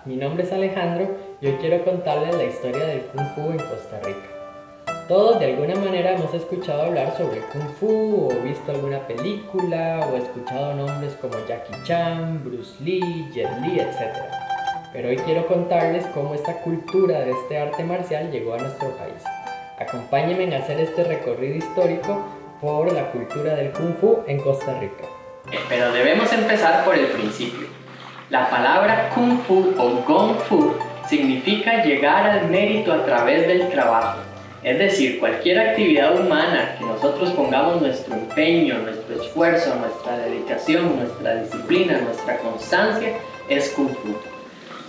mi nombre es Alejandro y hoy quiero contarles la historia del Kung Fu en Costa Rica. Todos de alguna manera hemos escuchado hablar sobre Kung Fu o visto alguna película o escuchado nombres como Jackie Chan, Bruce Lee, Jet Li, etc. Pero hoy quiero contarles cómo esta cultura de este arte marcial llegó a nuestro país. Acompáñenme a hacer este recorrido histórico por la cultura del Kung Fu en Costa Rica. Pero debemos empezar por el principio. La palabra Kung Fu o Gong Fu significa llegar al mérito a través del trabajo. Es decir, cualquier actividad humana que nosotros pongamos nuestro empeño, nuestro esfuerzo, nuestra dedicación, nuestra disciplina, nuestra constancia, es Kung Fu.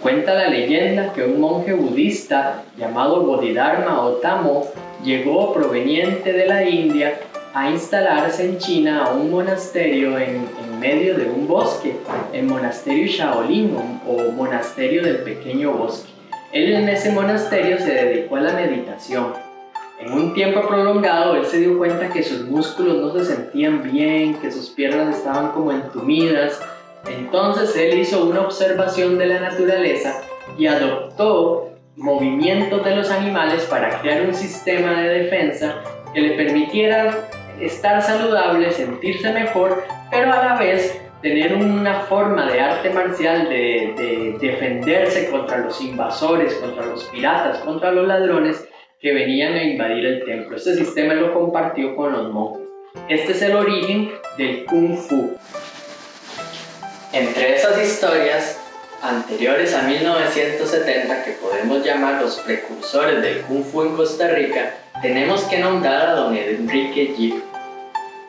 Cuenta la leyenda que un monje budista llamado Bodhidharma o Tamo llegó proveniente de la India a instalarse en China a un monasterio en medio de un bosque, el monasterio Shaolin o monasterio del pequeño bosque. Él en ese monasterio se dedicó a la meditación. En un tiempo prolongado él se dio cuenta que sus músculos no se sentían bien, que sus piernas estaban como entumidas. Entonces él hizo una observación de la naturaleza y adoptó movimientos de los animales para crear un sistema de defensa que le permitiera estar saludable, sentirse mejor, pero a la vez tener una forma de arte marcial de defenderse contra los invasores, contra los piratas, contra los ladrones que venían a invadir el templo. Este sistema lo compartió con los monjes. Este es el origen del Kung Fu. Entre esas historias anteriores a 1970, que podemos llamar los precursores del Kung Fu en Costa Rica, tenemos que nombrar a don Enrique Yip.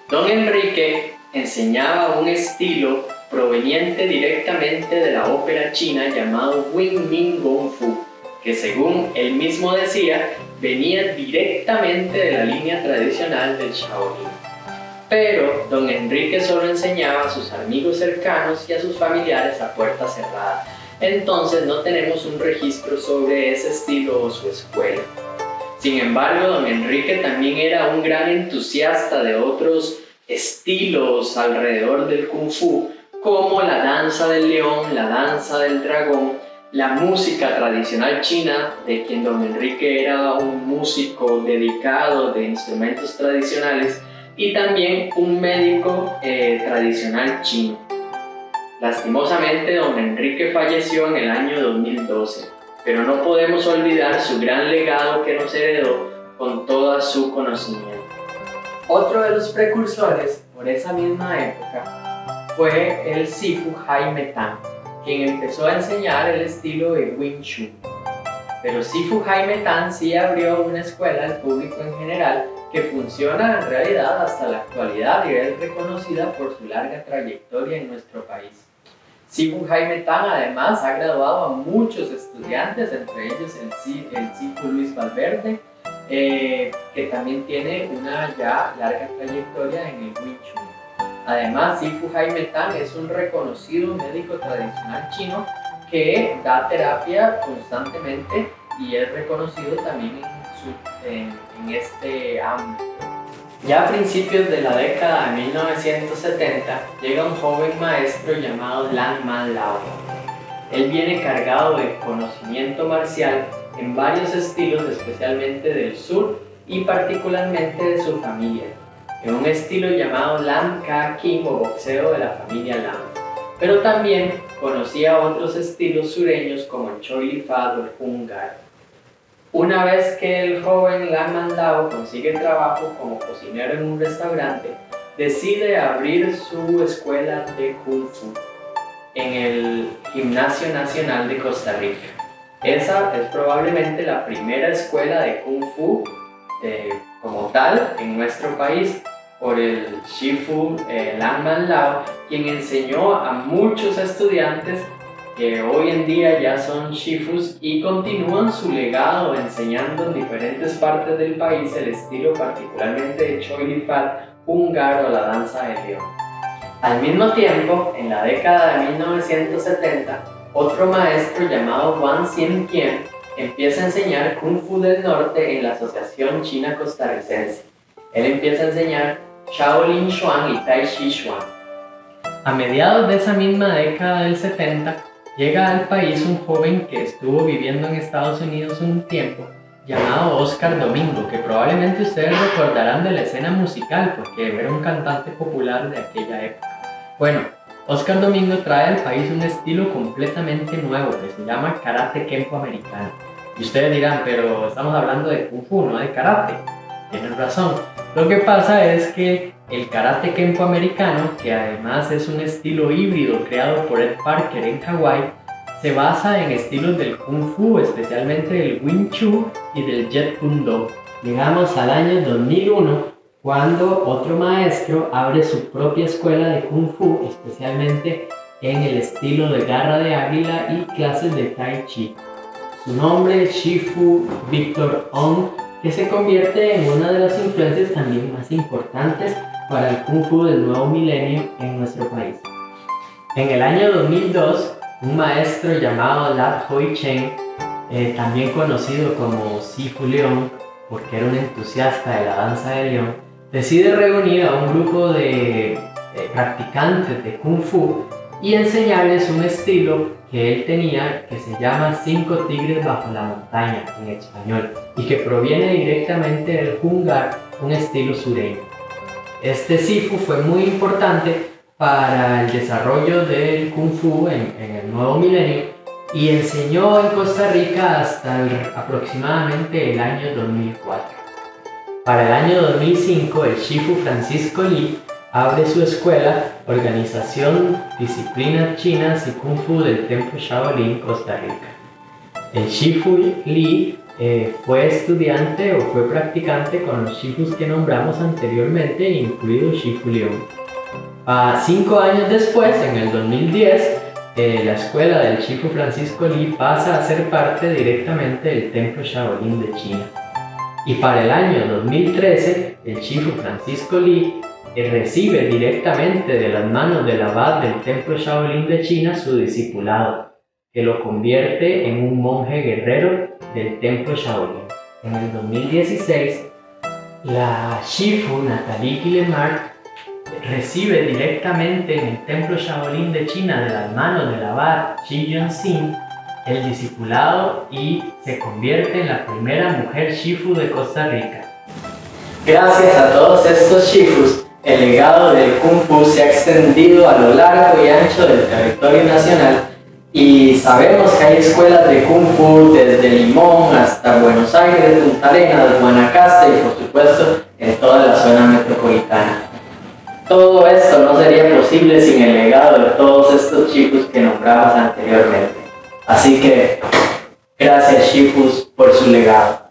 Don Enrique enseñaba un estilo proveniente directamente de la ópera china llamado Wing Min Gong Fu, que según él mismo decía, venía directamente de la línea tradicional del Shaolin. Pero don Enrique solo enseñaba a sus amigos cercanos y a sus familiares a puerta cerrada. Entonces no tenemos un registro sobre ese estilo o su escuela. Sin embargo, don Enrique también era un gran entusiasta de otros estilos alrededor del Kung Fu, como la danza del león, la danza del dragón, la música tradicional china, de quien don Enrique era un músico dedicado de instrumentos tradicionales, y también un médico tradicional chino. Lastimosamente, don Enrique falleció en el año 2012, pero no podemos olvidar su gran legado que nos heredó con todo su conocimiento. Otro de los precursores por esa misma época fue el Sifu Jaime Tan, quien empezó a enseñar el estilo de Wing Chun. Pero Sifu Jaime Tan sí abrió una escuela al público en general que funciona en realidad hasta la actualidad y es reconocida por su larga trayectoria en nuestro país. Sifu Jaime Tan además ha graduado a muchos estudiantes, entre ellos el Sifu Luis Valverde, que también tiene una ya larga trayectoria en el Wing Chun. Además, Sifu Jaime Tan es un reconocido médico tradicional chino que da terapia constantemente y es reconocido también en este ámbito. Ya a principios de la década de 1970 llega un joven maestro llamado Lan Man Lao. Él viene cargado de conocimiento marcial en varios estilos, especialmente del sur y particularmente de su familia, en un estilo llamado Lam Ka Kim o boxeo de la familia Lam. Pero también conocía otros estilos sureños como el Choi Li Fat o el Hungaro. Una vez que el joven Lan Man Lao consigue trabajo como cocinero en un restaurante, decide abrir su escuela de Kung Fu en el Gimnasio Nacional de Costa Rica. Esa es probablemente la primera escuela de Kung Fu como tal en nuestro país, por el Shifu Lan Man Lao, quien enseñó a muchos estudiantes que hoy en día ya son Shifus y continúan su legado enseñando en diferentes partes del país el estilo particularmente de Choi Li Fat, húngaro, la danza del león. Al mismo tiempo, en la década de 1970, otro maestro llamado Wang Xianqian empieza a enseñar Kung Fu del Norte en la Asociación China Costarricense. Él empieza a enseñar Shaolin Xuan y Tai Chi Xuan. A mediados de esa misma década del 70, llega al país un joven que estuvo viviendo en Estados Unidos un tiempo, llamado Oscar Domingo, que probablemente ustedes recordarán de la escena musical porque era un cantante popular de aquella época. Bueno, Oscar Domingo trae al país un estilo completamente nuevo que se llama Karate Kempo americano. Y ustedes dirán, pero estamos hablando de Kung Fu, no de Karate. Tienen razón. Lo que pasa es que el Karate Kempo americano, que además es un estilo híbrido creado por Ed Parker en Hawái, se basa en estilos del Kung Fu, especialmente del Wing Chun y del Jeet Kune Do. Llegamos al año 2001, cuando otro maestro abre su propia escuela de Kung Fu, especialmente en el estilo de garra de águila y clases de Tai Chi. Su nombre es Shifu Victor Ong, que se convierte en una de las influencias también más importantes para el Kung Fu del nuevo milenio en nuestro país. En el año 2002, un maestro llamado Lat Hoi Cheng, también conocido como Sifu León, porque era un entusiasta de la danza de león, decide reunir a un grupo de practicantes de Kung Fu y enseñarles un estilo que él tenía que se llama 5 tigres bajo la montaña en español y que proviene directamente del Hung Gar, un estilo sureño. Este Sifu fue muy importante para el desarrollo del Kung Fu en el nuevo milenio y enseñó en Costa Rica hasta aproximadamente el año 2004. Para el año 2005, el Shifu Francisco Lee abre su escuela, Organización, Disciplinas Chinas y Kung Fu del Templo Shaolin, Costa Rica. El Shifu Lee fue estudiante o fue practicante con los Shifus que nombramos anteriormente, incluido Shifu León. 5 años después, en el 2010, la escuela del Shifu Francisco Lee pasa a ser parte directamente del Templo Shaolin de China. Y para el año 2013, el Shifu Francisco Lee recibe directamente de las manos del abad del Templo Shaolin de China su discipulado, que lo convierte en un monje guerrero del Templo Shaolin. En el 2016, la Shifu Nathalie Guillemard recibe directamente en el Templo Shaolin de China de las manos del abad Shi Yunxin el discipulado y se convierte en la primera mujer Shifu de Costa Rica. Gracias a todos estos Shifus, el legado del Kung Fu se ha extendido a lo largo y ancho del territorio nacional y sabemos que hay escuelas de Kung Fu desde Limón hasta Buenos Aires, Punta Arenas, Guanacaste y por supuesto en toda la zona metropolitana. Todo esto no sería posible sin el legado de todos estos Shifus que nombramos anteriormente. Así que, gracias Shifus por su legado.